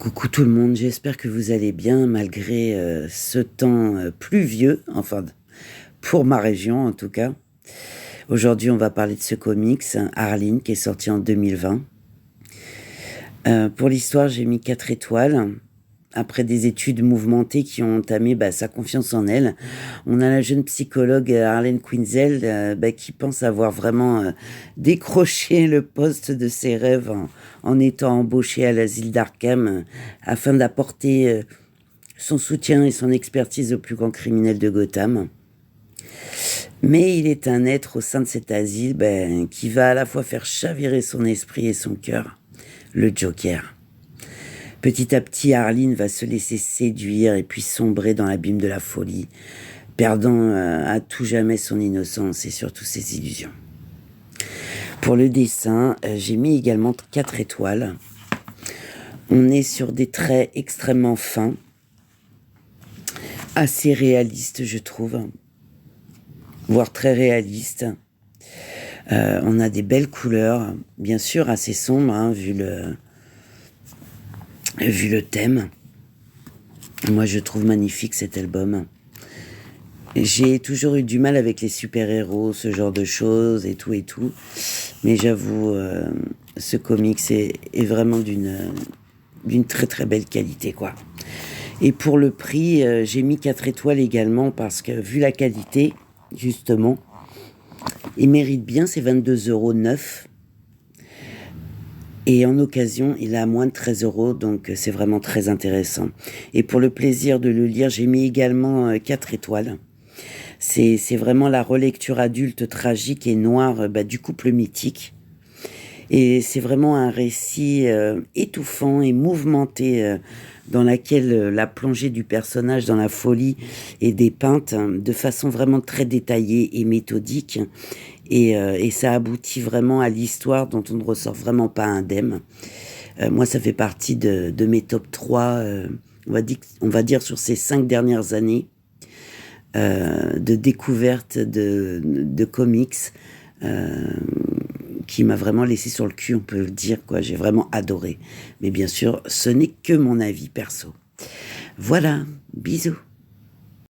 Coucou tout le monde, j'espère que vous allez bien malgré ce temps pluvieux, enfin pour ma région en tout cas. Aujourd'hui on va parler de ce comics, Arline, qui est sorti en 2020. Pour l'histoire j'ai mis 4 étoiles. Après des études mouvementées qui ont entamé sa confiance en elle, on a la jeune psychologue Harleen Quinzel qui pense avoir vraiment décroché le poste de ses rêves en étant embauchée à l'asile d'Arkham afin d'apporter son soutien et son expertise aux plus grands criminels de Gotham. Mais il est un être au sein de cet asile qui va à la fois faire chavirer son esprit et son cœur, le Joker. Petit à petit, Arline va se laisser séduire et puis sombrer dans l'abîme de la folie, perdant à tout jamais son innocence et surtout ses illusions. Pour le dessin, j'ai mis également 4 étoiles. On est sur des traits extrêmement fins, assez réalistes je trouve, voire très réalistes. On a des belles couleurs, bien sûr assez sombres vu le thème. Moi je trouve magnifique cet album. J'ai toujours eu du mal avec les super-héros, ce genre de choses et tout. Mais j'avoue, ce comics est vraiment d'une très très belle qualité, quoi. Et pour le prix, j'ai mis 4 étoiles également parce que vu la qualité, justement, il mérite bien ses 22,9 €. Et en occasion, il est à moins de 13 €, donc c'est vraiment très intéressant. Et pour le plaisir de le lire, j'ai mis également 4 étoiles. C'est vraiment la relecture adulte tragique et noire du couple mythique. Et c'est vraiment un récit étouffant et mouvementé dans laquelle la plongée du personnage dans la folie est dépeinte de façon vraiment très détaillée et méthodique. Et ça aboutit vraiment à l'histoire dont on ne ressort vraiment pas indemne. Moi, ça fait partie de mes top 3, on va dire sur ces 5 dernières années de découverte de comics qui m'a vraiment laissé sur le cul, on peut le dire, quoi. J'ai vraiment adoré. Mais bien sûr, ce n'est que mon avis perso. Voilà, bisous.